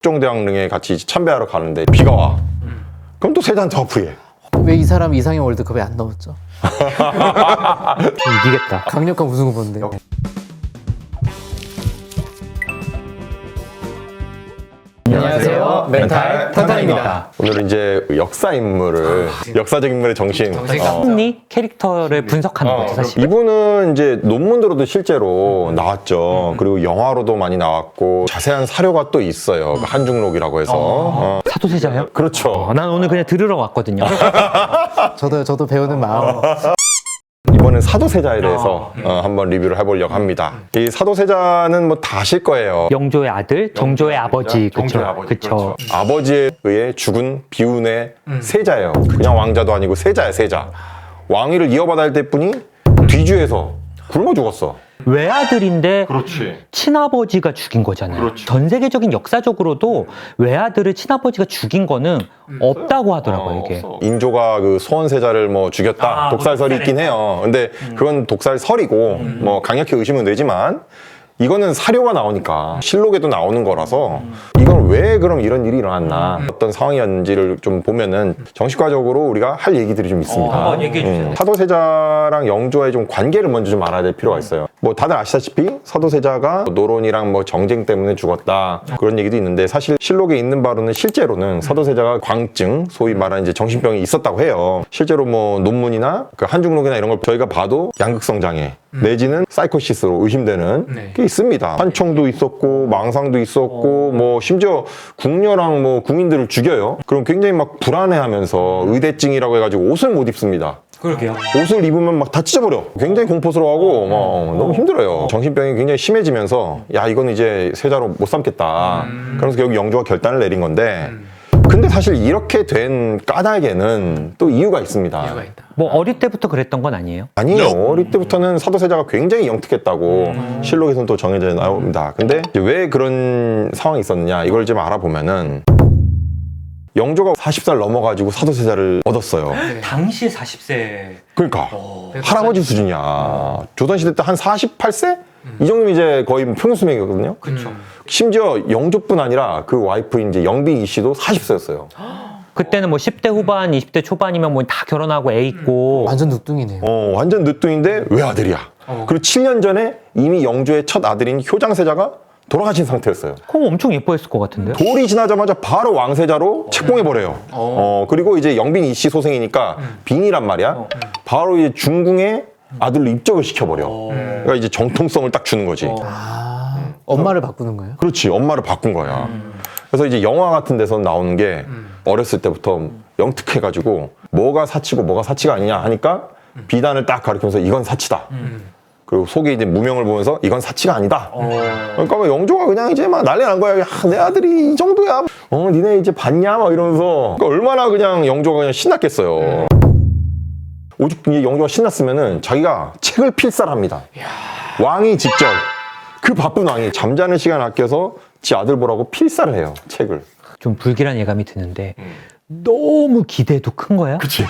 국정대학릉에 같이 참배하러 가는데 비가 와. 그럼 또 세자한테 화풀이해. 왜 이 사람이 이상형 월드컵에 안 넣었죠? 이기겠다. 강력한 우승 후보인데. 안녕하세요. 멘탈 탄탄입니다. 오늘은 이제 역사 인물을 역사적 인물의 정신. 심리 캐릭터를 분석하는 거죠, 사실. 이분은 이제 논문으로도 실제로 나왔죠. 그리고 영화로도 많이 나왔고 자세한 사료가 또 있어요. 그 한중록이라고 해서. 사도세자요? 그렇죠. 난 오늘 그냥 들으러 왔거든요. 저도 배우는 마음. 이번엔 사도세자에 대해서 한번 리뷰를 해보려고 합니다. 이 사도세자는 뭐 다 아실 거예요. 영조의 아들, 정조의 아버지, 정조의 그쵸? 아버지, 그쵸. 그렇죠. 아버지에 의해 죽은 비운의 세자예요. 그냥 왕자도 아니고 세자야, 세자. 왕위를 이어받아야 할 때뿐이 뒤주에서 굶어 죽었어. 외아들인데 그렇지. 친아버지가 죽인 거잖아요. 그렇죠. 전 세계적인 역사적으로도 외아들을 친아버지가 죽인 거는 없다고 하더라고요, 이게. 인조가 그 소원세자를 뭐 죽였다. 독살설이 있긴 해요. 근데 그건 독살설이고 뭐 강력히 의심은 되지만 이거는 사료가 나오니까 실록에도 나오는 거라서 이건 왜 그럼 이런 일이 일어났나 어떤 상황이었는지를 좀 보면은 정식화적으로 우리가 할 얘기들이 좀 있습니다. 한번 얘기해 주세요. 사도세자랑 영조의 좀 관계를 먼저 좀 알아야 될 필요가 있어요. 뭐 다들 아시다시피 사도세자가 노론이랑 뭐 정쟁 때문에 죽었다 그런 얘기도 있는데 사실 실록에 있는 바로는 실제로는 사도세자가 광증 소위 말하는 이제 정신병이 있었다고 해요. 실제로 뭐 논문이나 그 한중록이나 이런 걸 저희가 봐도 양극성 장애 내지는 사이코시스로 의심되는 게 있습니다. 환청도 있었고 망상도 있었고 뭐 심지어 궁녀랑 뭐 궁인들을 죽여요. 그럼 굉장히 막 불안해하면서 의대증이라고 해가지고 옷을 못 입습니다. 그러게요. 옷을 입으면 막 다 찢어버려. 굉장히 공포스러워하고 막 너무 힘들어요. 정신병이 굉장히 심해지면서 야 이건 이제 세자로 못 삼겠다. 그러면서 결국 영조가 결단을 내린 건데 근데 사실 이렇게 된 까닭에는 또 이유가 있습니다. 뭐 어릴 때부터 그랬던 건 아니에요? 아니요. 어릴 때부터는 사도세자가 굉장히 영특했다고 실록에서는 또 정해져 나옵니다. 근데 이제 왜 그런 상황이 있었느냐 이걸 좀 알아보면은 영조가 40살 넘어가지고 사도세자를 얻었어요. 당시 40세. 그러니까 할아버지 수준이야. 조선시대 때 한 48세? 이 정도면 이제 거의 평균 수명이거든요. 그쵸. 심지어 영조뿐 아니라 그 와이프인 이제 영빈이 씨도 40세였어요. 그때는 뭐 10대 후반, 20대 초반이면 뭐 다 결혼하고 애 있고. 완전 늦둥이네요. 완전 늦둥인데 외아들이야. 그리고 7년 전에 이미 영조의 첫 아들인 효장세자가 돌아가신 상태였어요. 그럼 엄청 예뻐했을 것 같은데? 돌이 지나자마자 바로 왕세자로 책봉해버려요. 그리고 이제 영빈 이씨 소생이니까 빈이란 말이야. 바로 이제 중궁에 아들로 입적을 시켜버려. 그러니까 이제 정통성을 딱 주는 거지. 엄마를 바꾸는 거예요? 그렇지. 엄마를 바꾼 거야. 그래서 이제 영화 같은 데서 나오는 게 어렸을 때부터 영특해가지고 뭐가 사치고 뭐가 사치가 아니냐 하니까 비단을 딱 가리키면서 이건 사치다. 그리고 속에 이제 무명을 보면서 이건 사치가 아니다. 그러니까 뭐 영조가 그냥 이제 막 난리 난 거야. 야, 내 아들이 이 정도야. 니네 이제 봤냐? 막 이러면서. 그러니까 얼마나 그냥 영조가 그냥 신났겠어요. 오죽 이제 영조가 신났으면은 자기가 책을 필사합니다. 왕이 직접 그 바쁜 왕이 잠자는 시간 아껴서 지 아들 보라고 필사를 해요. 책을. 좀 불길한 예감이 드는데 너무 기대도 큰 거야? 그치.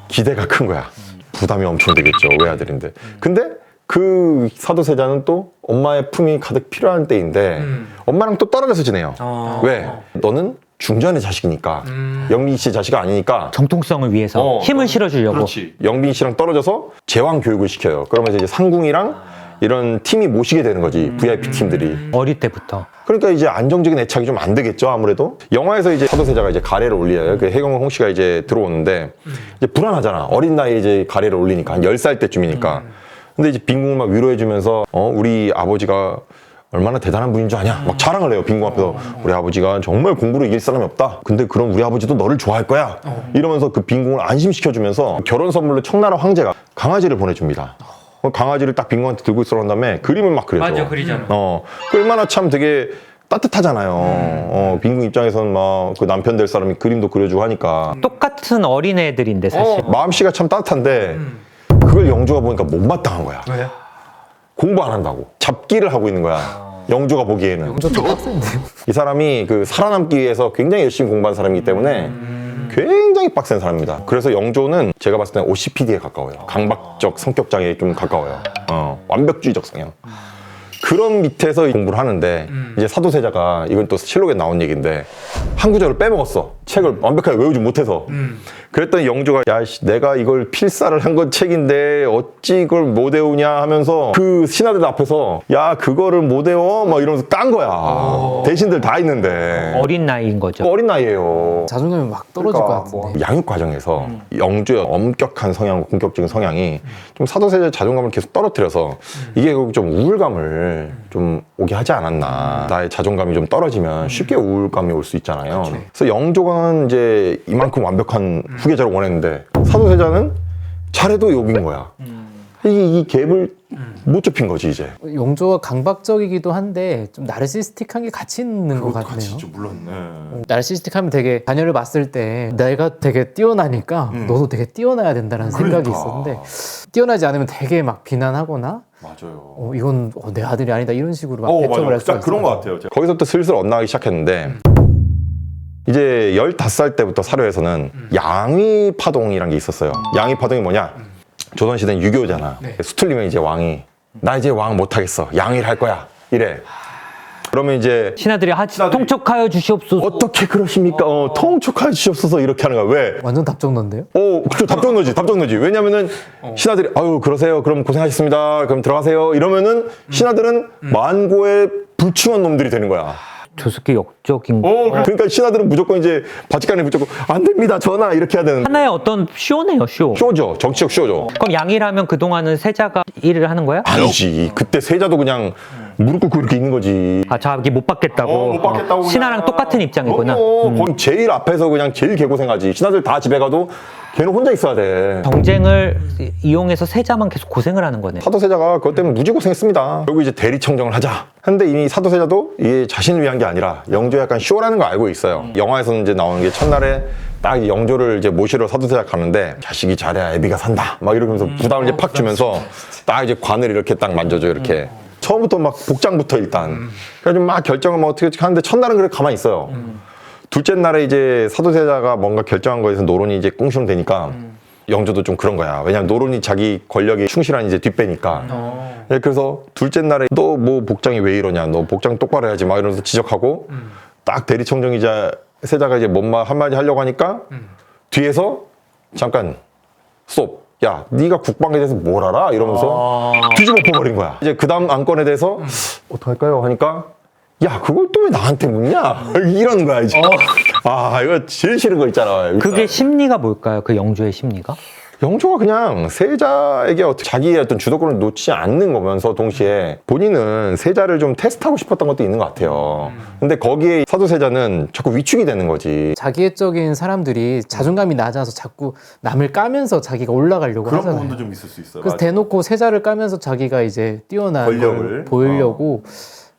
기대가 큰 거야. 부담이 엄청 되겠죠. 외아들인데. 근데 그 사도세자는 또 엄마의 품이 가득 필요한 때인데 엄마랑 또 떨어져서 지내요. 왜? 너는 중전의 자식이니까 영빈 씨 자식이 아니니까 정통성을 위해서 힘을 실어주려고. 그렇지. 영빈 씨랑 떨어져서 제왕 교육을 시켜요. 그러면서 이제 상궁이랑 이런 팀이 모시게 되는 거지. VIP 팀들이. 어릴 때부터. 그러니까 이제 안정적인 애착이 좀 안 되겠죠, 아무래도. 영화에서 이제 사도세자가 이제 가래를 올려요. 그 해경홍 씨가 이제 들어오는데 이제 불안하잖아. 어린 나이에 이제 가래를 올리니까 한 10살 때쯤이니까. 근데 이제 빈궁을 막 위로해주면서 우리 아버지가 얼마나 대단한 분인 줄 아냐? 막 자랑을 해요, 빈궁 앞에서. 우리 아버지가 정말 공부로 이길 사람이 없다. 근데 그럼 우리 아버지도 너를 좋아할 거야. 이러면서 그 빈궁을 안심시켜주면서 결혼 선물로 청나라 황제가 강아지를 보내줍니다. 강아지를 딱 빈궁한테 들고 있어 한 다음에 그림을 막 그려줘. 맞아, 그리잖아. 그 얼마나 참 되게 따뜻하잖아요. 빈궁 입장에서는 막 그 남편 될 사람이 그림도 그려주고 하니까. 똑같은 어린애들인데 사실. 마음씨가 참 따뜻한데 그걸 영조가 보니까 못마땅한 거야. 왜요? 공부 안 한다고. 잡기를 하고 있는 거야. 영조가 보기에는. 엄청 더 빡센데요? 이 사람이 그 살아남기 위해서 굉장히 열심히 공부한 사람이기 때문에 굉장히 빡센 사람입니다. 그래서 영조는 제가 봤을 때는 OCPD에 가까워요. 강박적 성격 장애에 좀 가까워요. 완벽주의적 성향. 그런 밑에서 공부를 하는데 이제 사도세자가 이건 또 실록에 나온 얘기인데 한 구절을 빼먹었어. 책을 완벽하게 외우지 못해서. 그랬더니 영조가 야 씨, 내가 이걸 필사를 한 건 책인데 어찌 이걸 못 외우냐 하면서 그 신하들 앞에서 야 그거를 못 외워? 막 이러면서 깐 거야. 대신들 다 있는데. 어린 나이인 거죠. 어린 나이에요. 자존감이 막 떨어질 것 같은데. 뭐 양육 과정에서 영주의 엄격한 성향, 공격적인 성향이 좀 사도세자의 자존감을 계속 떨어뜨려서 이게 결국 좀 우울감을 좀 오게 하지 않았나. 나의 자존감이 좀 떨어지면 쉽게 우울감이 올 수 있잖아요. 그래서 영조는 이제 이만큼 완벽한 후계자를 원했는데 사도세자는 잘해도 욕인 거야. 이 갭을 못 좁힌 거지 이제. 용조가 강박적이기도 한데 좀 나르시스틱한 게 같이 있는 것 같네요. 물론. 나르시스틱하면 되게 자녀를 봤을 때 내가 되게 뛰어나니까 너도 되게 뛰어나야 된다는 생각이 있었는데 뛰어나지 않으면 되게 막 비난하거나 맞아요. 이건 내 아들이 아니다 이런 식으로 막 배척을 할 수가 있어요. 같아요. 거기서부터 슬슬 엇나가기 시작했는데 이제 15살 때부터 사료에서는 양위 파동이라는 게 있었어요. 양위 파동이 뭐냐? 조선시대는 유교잖아. 수틀리면 이제 왕이 나 이제 왕 못하겠어. 양위를 할 거야. 이래. 그러면 이제 신하들이 통촉하여 주시옵소서. 어떻게 그러십니까? 통촉하여 주시옵소서 이렇게 하는 거야. 왜? 완전 답정너인데요? 그쵸, 답정너지. 왜냐면은 신하들이 아유 그러세요. 그럼 고생하셨습니다. 그럼 들어가세요. 이러면은 신하들은 만고의 불충한 놈들이 되는 거야. 조숙기 역적인 그러니까 신하들은 무조건 이제 바치칸에 무조건 안 됩니다. 전하 이렇게 해야 되는. 하나의 어떤 쇼네요, 쇼. 쇼죠. 정치적 쇼죠. 그럼 양이라면 그동안은 세자가 일을 하는 거야? 아니지. 그때 세자도 그냥 무릎 꿇고 이렇게 있는 거지. 아, 자기 못 받겠다고. 못 받겠다고 그냥. 신하랑 똑같은 입장이구나. 거의 제일 앞에서 그냥 제일 개고생하지. 신하들 다 집에 가도 걔는 혼자 있어야 돼. 정쟁을 이용해서 세자만 계속 고생을 하는 거네. 사도세자가 그것 때문에 무지 고생했습니다. 결국 이제 대리청정을 하자. 근데 이미 사도세자도 이게 자신을 위한 게 아니라 영조 약간 쇼라는 걸 알고 있어요. 영화에서는 이제 나오는 게 첫날에 딱 이제 영조를 이제 모시러 사도세자 가는데 자식이 잘해야 애비가 산다. 막 이러면서 부담을 이제 팍 주면서 딱 이제 관을 이렇게 딱 만져줘 이렇게. 처음부터 막 복장부터 일단. 그래가지고 막 결정을 뭐 어떻게 하는데 첫날은 그래 가만히 있어요. 둘째 날에 이제 사도세자가 뭔가 결정한 거에서 노론이 이제 꿍시렁 되니까 영조도 좀 그런 거야. 왜냐면 노론이 자기 권력에 충실한 이제 뒷배니까. 예, 그래서 둘째 날에 너 뭐 복장이 왜 이러냐. 너 복장 똑바로 해야지. 막 이러면서 지적하고 딱 대리청정이자 세자가 이제 뭔 말 한마디 하려고 하니까 뒤에서 잠깐 스톱. 야, 네가 국방에 대해서 뭘 알아? 이러면서 뒤집어 엎어버린 거야. 이제 그 다음 안건에 대해서 어떡할까요? 하니까 야, 그걸 또 왜 나한테 묻냐? 이러는 거야, 이제. 아, 이거 제일 싫은 거 있잖아. 그게 심리가 뭘까요? 그 영조의 심리가? 영조가 그냥 세자에게 자기의 어떤 주도권을 놓지 않는 거면서 동시에 본인은 세자를 좀 테스트하고 싶었던 것도 있는 것 같아요. 근데 거기에 사도세자는 자꾸 위축이 되는 거지. 자기애적인 사람들이 자존감이 낮아서 자꾸 남을 까면서 자기가 올라가려고 하잖아요. 좀 있을 수 있어요. 그래서 대놓고 세자를 까면서 자기가 이제 뛰어난 권력을. 걸 보이려고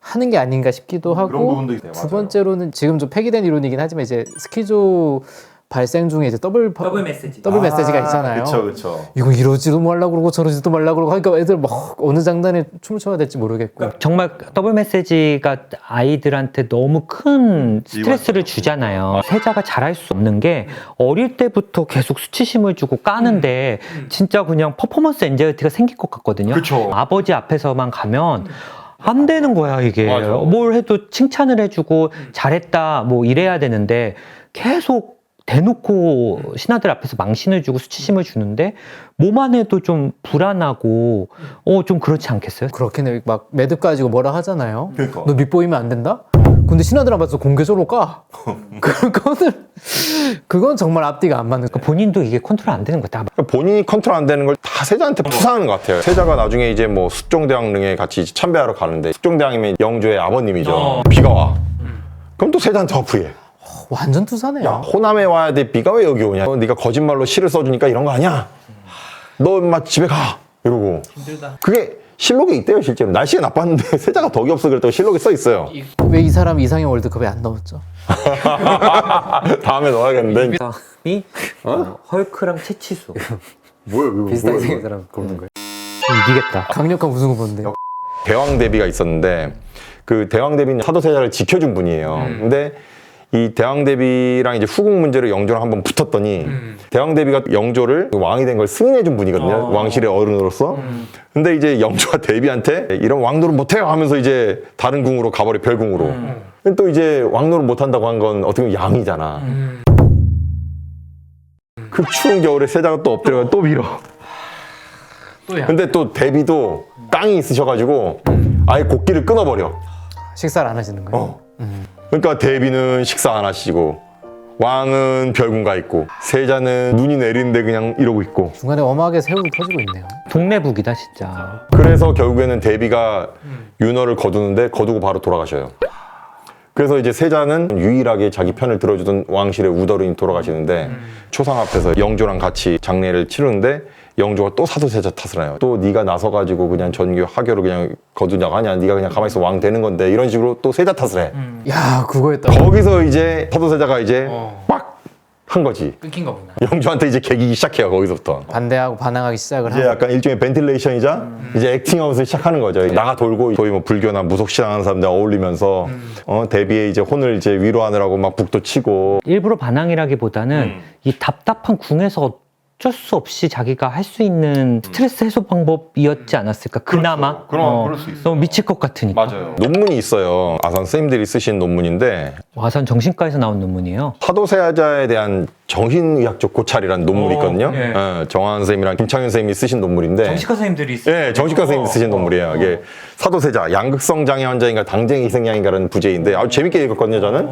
하는 게 아닌가 싶기도 그런 하고 부분도 있어요. 두 맞아요. 번째로는 지금 좀 폐기된 이론이긴 하지만 이제 스키조 발생 중에 이제 더블 메시지가 있잖아요. 그쵸. 이거 이러지도 말라 그러고 저러지도 말라 그러고 하니까 애들 막 어느 장단에 춤을 춰야 될지 모르겠고. 정말 더블 메시지가 아이들한테 너무 큰 스트레스를 주잖아요. 세자가 잘할 수 없는 게 어릴 때부터 계속 수치심을 주고 까는데 진짜 그냥 퍼포먼스 엔자이티가 생길 것 같거든요. 그쵸. 아버지 앞에서만 가면 안 되는 거야 이게. 맞아. 뭘 해도 칭찬을 해주고 잘했다 뭐 이래야 되는데 계속 대놓고 신하들 앞에서 망신을 주고 수치심을 주는데 뭐만 해도 좀 불안하고 좀 그렇지 않겠어요? 그렇긴 해. 막 매듭 가지고 뭐라 하잖아요. 그러니까. 너 밑보이면 안 된다? 근데 신하들 앞에서 공개적으로 까. 그건 정말 앞뒤가 안 맞는 거. 본인도 이게 컨트롤 안 되는 거다. 본인이 컨트롤 안 되는 걸 다 세자한테 투사하는 것 같아요. 세자가 나중에 이제 뭐 숙종대왕릉에 같이 참배하러 가는데 숙종대왕이면 영조의 아버님이죠. 비가 와. 그럼 또 세자한테 화풀이해. 완전 투사네요. 야, 호남에 와야 돼. 비가 왜 여기 오냐? 네가 거짓말로 시를 써주니까 이런 거 아니야? 너 인마 집에 가. 이러고. 힘들다. 그게 실록에 있대요, 실제로. 날씨가 나빴는데 세자가 덕이 없어 그랬다고 실록에 써 있어요. 왜 이 사람 이상형 월드컵에 안 넣었죠? 다음에 넣어야겠는데. 이 헐크랑 채치수 뭐야, 비슷하게 생긴 사람 고르는 거예요. 이기겠다. 강력한 우승 후보인데. 대왕 대비가 있었는데 그 대왕 대비는 사도세자를 지켜준 분이에요. 근데 이 대왕대비랑 이제 후궁 문제로 영조랑 한번 붙었더니 대왕대비가 영조를 왕이 된 걸 승인해준 분이거든요. 왕실의 어른으로서. 근데 이제 영조가 대비한테 이런 왕노릇 못해요 하면서 이제 다른 궁으로 가버려, 별궁으로. 또 이제 왕노릇 못한다고 한 건 어떻게 보면 양이잖아. 그 추운 겨울에 세자가 또 엎드려가 또 밀어. 근데 또 대비도 깡이 있으셔가지고 아예 곡기를 끊어버려. 식사를 안 하시는 거예요? 그러니까 대비는 식사 안 하시고 왕은 별궁 가 있고 세자는 눈이 내리는데 그냥 이러고 있고. 중간에 엄하게 새우도 터지고 있네요. 동네북이다 진짜. 그래서 결국에는 대비가 윤허를 거두는데 거두고 바로 돌아가셔요. 그래서 이제 세자는 유일하게 자기 편을 들어주던 왕실의 우더른이 돌아가시는데 초상 앞에서 영조랑 같이 장례를 치르는데 영조가 또 사도세자 탓을 해요. 또 네가 나서가지고 그냥 전교 하교를 그냥 거두냐고 하냐, 네가 그냥 가만히 있어 왕 되는 건데, 이런 식으로 또 세자 탓을 해. 야, 그거였다. 거기서 이제 사도세자가 이제 빡 한 거지. 끊긴 거구나. 영조한테 이제 개기기 시작해요. 거기서부터. 반대하고 반항하기 시작을 이제 하고. 약간 일종의 벤틸레이션이자 이제 액팅하우스 시작하는 거죠. 나가 돌고 거의 뭐 불교나 무속신앙하는 사람들 어울리면서 대비의 이제 혼을 이제 위로하느라고 막 북도 치고. 일부러 반항이라기보다는 이 답답한 궁에서 어쩔 수 없이 자기가 할 수 있는 스트레스 해소 방법이었지 않았을까? 그나마. 그럴 수 있어요. 너무 미칠 것 같으니까. 논문이 있어요. 아산 선생님들이 쓰신 논문인데 와산 정신과에서 나온 논문이에요. 사도세자에 대한 정신의학적 고찰이라는 논문이 있거든요. 예. 정한 선생님이랑 김창현 선생님이 쓰신 논문인데 선생님들이 예, 정신과 선생님이 쓰신 논문이에요. 이게 사도세자, 양극성 장애 환자인가 당쟁 희생양인가라는 부제인데 아주 재밌게 읽었거든요, 저는.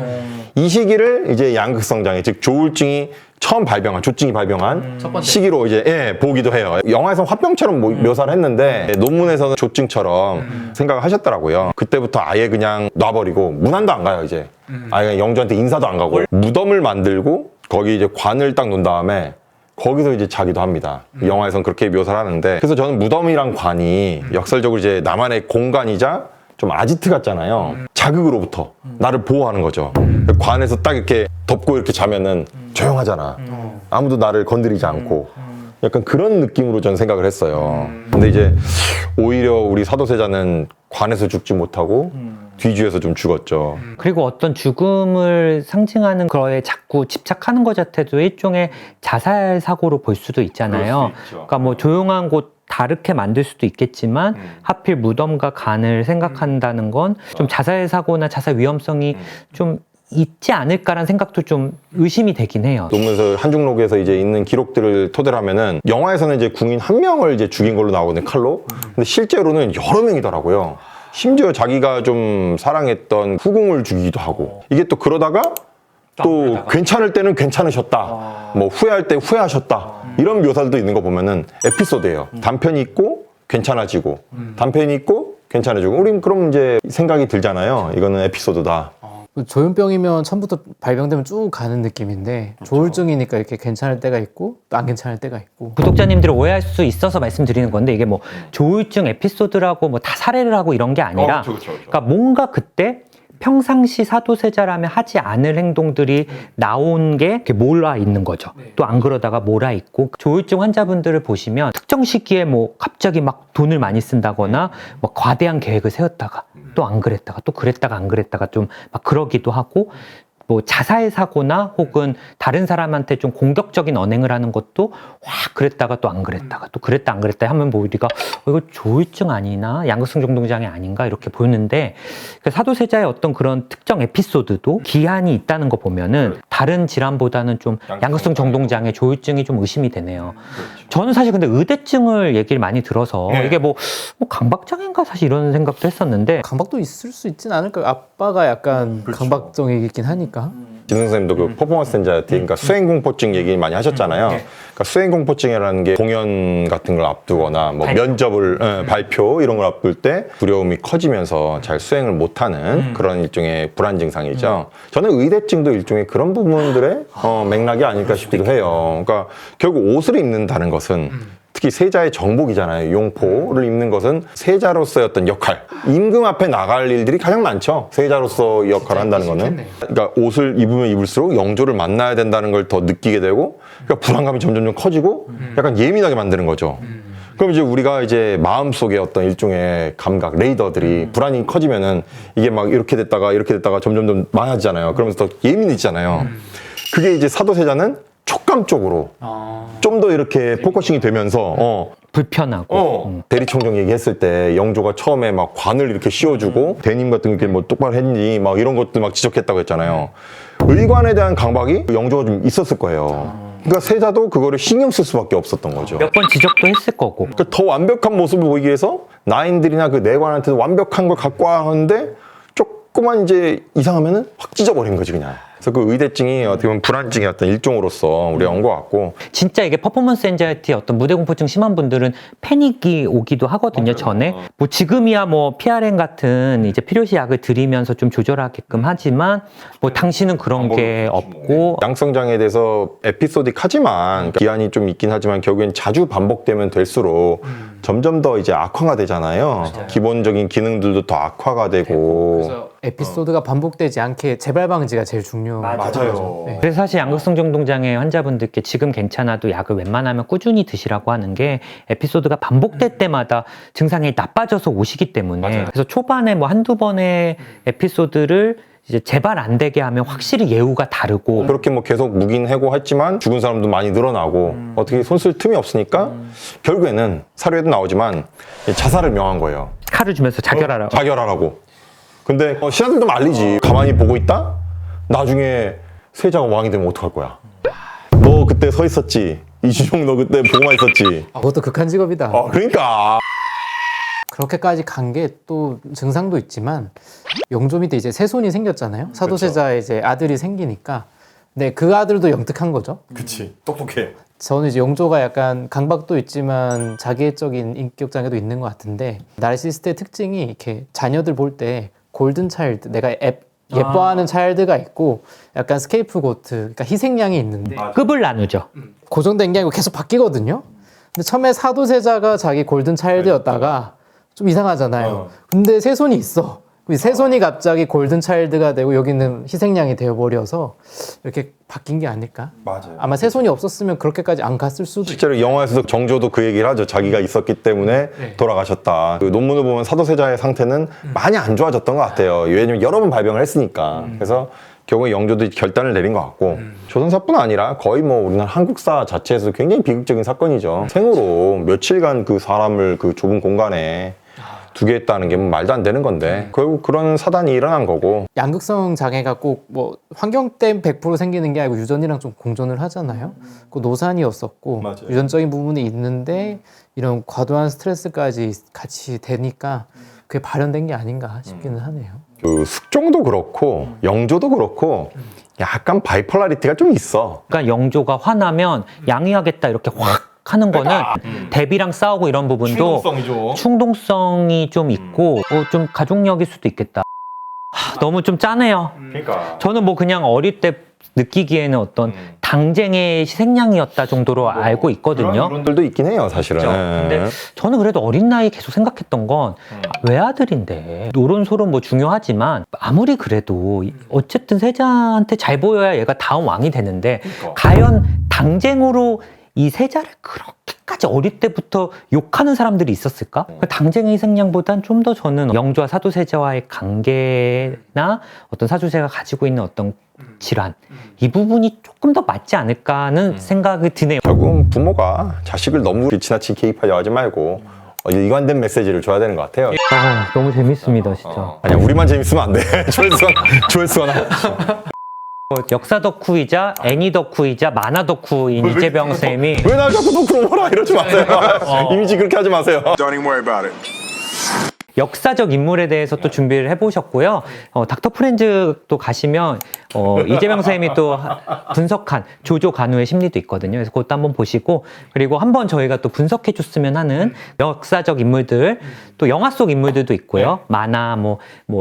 이 시기를 이제 양극성 장애, 즉 조울증이 처음 발병한, 조증이 발병한 시기로 이제 보기도 해요. 영화에서 화병처럼 묘사를 했는데 논문에서는 조증처럼 생각을 하셨더라고요. 그때부터 아예 그냥 놔버리고 문안도 안 가요, 이제. 아예 그냥 영조한테 인사도 안 가고 무덤을 만들고 거기 이제 관을 딱 놓은 다음에 거기서 이제 자기도 합니다. 영화에서는 그렇게 묘사를 하는데, 그래서 저는 무덤이랑 관이 역설적으로 이제 나만의 공간이자 좀 아지트 같잖아요. 자극으로부터 나를 보호하는 거죠. 관에서 딱 이렇게 덮고 이렇게 자면은 조용하잖아. 아무도 나를 건드리지 않고. 약간 그런 느낌으로 저는 생각을 했어요. 근데 이제 오히려 우리 사도세자는 관에서 죽지 못하고 뒤주에서 좀 죽었죠. 그리고 어떤 죽음을 상징하는 거에 자꾸 집착하는 것 자체도 일종의 자살 사고로 볼 수도 있잖아요. 그러니까 뭐 조용한 곳 다르게 만들 수도 있겠지만 하필 무덤과 간을 생각한다는 건 좀 자살 사고나 자살 위험성이 좀 있지 않을까라는 생각도 좀 의심이 되긴 해요. 논문에서 한중록에서 이제 있는 기록들을 토대로 하면은 영화에서는 이제 궁인 한 명을 이제 죽인 걸로 나오거든요, 칼로. 근데 실제로는 여러 명이더라고요. 심지어 자기가 좀 사랑했던 후궁을 죽이기도 하고. 이게 또 그러다가 또 괜찮을 때는 괜찮으셨다. 뭐 후회할 때 후회하셨다. 이런 묘사들도 있는 거 보면은 에피소드예요. 단편이 있고 괜찮아지고, 단편이 있고 괜찮아지고. 우린 그럼 이제 생각이 들잖아요. 이거는 에피소드다. 조현병이면 처음부터 발병되면 쭉 가는 느낌인데 조울증이니까 이렇게 괜찮을 때가 있고 또 안 괜찮을 때가 있고. 구독자님들이 오해할 수 있어서 말씀드리는 건데 이게 뭐 조울증 에피소드라고 뭐 다 사례를 하고 이런 게 아니라 그러니까 뭔가 그때 평상시 사도세자라면 하지 않을 행동들이 나온 게 이렇게 몰아 있는 거죠. 또 안 그러다가 몰아 있고, 조울증 환자분들을 보시면 특정 시기에 뭐 갑자기 막 돈을 많이 쓴다거나 뭐 과대한 계획을 세웠다가 또 안 그랬다가 또 그랬다가 안 그랬다가 좀 막 그러기도 하고, 뭐 자살 사고나 혹은 다른 사람한테 좀 공격적인 언행을 하는 것도 확 그랬다가 또 안 그랬다가 또 그랬다 안 그랬다 하면 뭐 우리가 이거 조울증 아니나 양극성 정동장애 아닌가 이렇게 보였는데, 그 사도세자의 어떤 그런 특정 에피소드도 기한이 있다는 거 보면은 다른 질환보다는 좀 양극성 정동장애, 조울증이 좀 의심이 되네요. 저는 사실 근데 의대증을 얘기를 많이 들어서 이게 뭐 강박장애인가 사실 이런 생각도 했었는데, 강박도 있을 수 있진 않을까요? 아빠가 약간 강박증이긴 하니까. 진승 선생님도 그 퍼포먼스 엔자이티, 그러니까 수행공포증 얘기 많이 하셨잖아요. 그러니까 수행공포증이라는 게 공연 같은 걸 앞두거나 뭐 면접을 발표 이런 걸 앞둘 때 두려움이 커지면서 잘 수행을 못하는 그런 일종의 불안 증상이죠. 저는 의대증도 일종의 그런 부분들의 맥락이 아닐까 싶기도 해요. 그러니까 결국 옷을 입는다는 것은 특히 세자의 정복이잖아요. 용포를 입는 것은 세자로서의 어떤 역할, 임금 앞에 나갈 일들이 가장 많죠. 세자로서 역할을 한다는 거는. 그러니까 옷을 입으면 입을수록 영조를 만나야 된다는 걸 더 느끼게 되고, 그러니까 불안감이 점점 커지고 약간 예민하게 만드는 거죠. 그럼 이제 우리가 이제 마음속에 어떤 일종의 감각, 레이더들이 불안이 커지면은 이게 막 이렇게 됐다가 점점 많아지잖아요. 그러면서 더 예민해지잖아요. 그게 이제 사도세자는 촉감 쪽으로 좀 더 이렇게 포커싱이 되면서 불편하고. 대리청정 얘기했을 때 영조가 처음에 막 관을 이렇게 씌워주고 대님 같은 게 뭐 똑바로 했니 막 이런 것들 막 지적했다고 했잖아요. 의관에 대한 강박이 영조가 좀 있었을 거예요. 그러니까 세자도 그거를 신경 쓸 수밖에 없었던 거죠. 몇 번 지적도 했을 거고. 그러니까 더 완벽한 모습을 보이기 위해서 나인들이나 그 내관한테도 완벽한 걸 갖고 와 하는데 조금만 이제 이상하면은 확 찢어버린 거지 그냥. 그래서 그 의대증이 어떻게 보면 불안증의 어떤 일종으로서 우리가 온 것 같고. 진짜 이게 퍼포먼스 엔자이티 어떤 무대 공포증 심한 분들은 패닉이 오기도 하거든요, 전에. 뭐 지금이야 뭐 PRN 같은 이제 필요시 약을 들이면서 좀 조절하게끔 하지만 뭐 당신은 그런 게 없고. 양성장애에 대해서 에피소딕하지만 기한이 좀 있긴 하지만 결국엔 자주 반복되면 될수록 점점 더 이제 악화가 되잖아요. 기본적인 기능들도 더 악화가 되고. 그래서 에피소드가 반복되지 않게 재발 방지가 제일 중요한 거죠. 네. 그래서 사실 양극성 정동장애 환자분들께 지금 괜찮아도 약을 웬만하면 꾸준히 드시라고 하는 게 에피소드가 반복될 때마다 증상이 나빠져서 오시기 때문에. 그래서 초반에 뭐 한두 번의 에피소드를 이제 재발 안 되게 하면 확실히 예후가 다르고. 그렇게 뭐 계속 묵인하고 했지만 죽은 사람도 많이 늘어나고 어떻게 손 쓸 틈이 없으니까 결국에는 사료에도 나오지만 자살을 명한 거예요. 칼을 주면서 자결하라고. 자결하라고. 근데 신하들도 말리지. 가만히 보고 있다? 나중에 세자가 왕이 되면 어떡할 거야? 너 그때 서 있었지? 이주종 너 그때 보고만 있었지? 그것도 극한 직업이다. 그러니까 그렇게까지 간 게 또 증상도 있지만 영조 밑에 이제 세손이 생겼잖아요. 사도세자의 이제 아들이 생기니까. 근데 그 아들도 영특한 거죠. 그치 똑똑해. 저는 이제 영조가 약간 강박도 있지만 자기애적인 인격 장애도 있는 것 같은데 나르시스트의 특징이 이렇게 자녀들 볼 때 골든 차일드, 내가 예뻐하는 차일드가 있고 약간 스케이프고트, 그러니까 희생양이 있는데 급을 나누죠. 고정된 게 아니고 계속 바뀌거든요. 근데 처음에 사도세자가 자기 골든 차일드였다가 좀 이상하잖아요. 근데 세손이 있어. 세손이 갑자기 골든 차일드가 되고 여기는 희생양이 되어버려서 이렇게 바뀐 게 아닐까? 맞아요. 아마 세손이 없었으면 그렇게까지 안 갔을 수도 있고. 실제로 영화에서도 정조도 그 얘기를 하죠. 자기가 있었기 때문에 돌아가셨다. 그 논문을 보면 사도세자의 상태는 많이 안 좋아졌던 것 같아요. 왜냐면 여러 번 발병을 했으니까. 그래서 결국에 영조도 결단을 내린 것 같고 조선사뿐 아니라 거의 뭐 우리나라 한국사 자체에서 굉장히 비극적인 사건이죠. 생으로 며칠간 그 사람을 그 좁은 공간에 두게 했다는 게 말도 안 되는 건데 결국 그런 사단이 일어난 거고. 양극성 장애가 꼭 뭐 환경 때문에 100% 생기는 게 아니고 유전이랑 좀 공존을 하잖아요. 그 노산이었었고 맞아요. 유전적인 부분이 있는데 이런 과도한 스트레스까지 같이 되니까 그게 발현된 게 아닌가 싶기는 하네요. 그 숙종도 그렇고 영조도 그렇고 약간 바이폴라리티가 좀 있어. 그러니까 영조가 화나면 양해하겠다 이렇게 확 하는 거는 대비랑 싸우고 이런 부분도 충동성이 좀 있고 좀 가족력일 수도 있겠다. 너무 좀 짜네요. 그러니까. 저는 뭐 그냥 어릴 때 느끼기에는 어떤 당쟁의 희생양이었다 정도로 알고 있거든요. 그런 분들도 있긴 해요, 사실은. 그렇죠. 근데 저는 그래도 어린 나이에 계속 생각했던 건 외아들인데 노론소론 뭐 중요하지만 아무리 그래도 어쨌든 세자한테 잘 보여야 얘가 다음 왕이 되는데 과연 당쟁으로 이 세자를 그렇게까지 어릴 때부터 욕하는 사람들이 있었을까? 당쟁의 희생양보단 좀 더 저는 영조와 사도세자와의 관계나 어떤 사주세가 가지고 있는 어떤 질환 이 부분이 조금 더 맞지 않을까 하는 생각이 드네요. 결국은 부모가 자식을 너무 지나치게 개입하려 하지 말고 이관된 메시지를 줘야 되는 것 같아요. 너무 재밌습니다, 진짜. 아니야, 우리만 재밌으면 안 돼. 조회수가 나. 역사 덕후이자 애니 덕후이자 만화 덕후인 이재병 쌤이 왜 날 자꾸 덕후로 보라 이러지 마세요. 이미지 그렇게 하지 마세요. Don't even worry about it. 역사적 인물에 대해서 또 준비를 해보셨고요. 닥터 프렌즈도 가시면 이재명 선생님이 또 분석한 조조 간우의 심리도 있거든요. 그래서 그것도 한번 보시고 그리고 한번 저희가 또 분석해줬으면 하는 역사적 인물들 또 영화 속 인물들도 있고요. 만화 뭐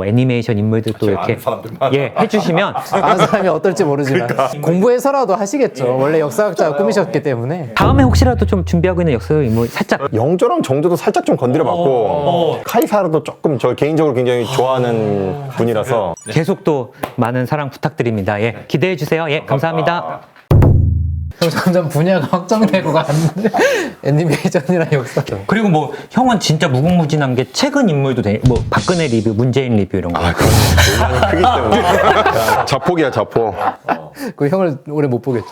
애니메이션 인물들도 이렇게 해주시면 아는 사람이 어떨지 모르지만 공부해서라도 하시겠죠. 원래 역사학자가 꿈이셨기 때문에. 다음에 혹시라도 좀 준비하고 있는 역사적 인물 살짝 영조랑 정조도 살짝 좀 건드려봤고 카이사르도 조금 저 개인적으로 굉장히 좋아하는 분이라서 계속 또 많은 사랑 부탁드립니다. 예, 기대해 주세요. 예, 감사합니다. 점점 분야가 확정되고 가는데 애니메이션이랑 역사죠. 그리고 뭐 형은 진짜 무궁무진한 게 최근 인물도 뭐 박근혜 리뷰, 문재인 리뷰 이런 거. 아, 그건 너무 크기 때문에. 야, 자폭이야, 자폭. 그 형을 오래 못 보겠죠.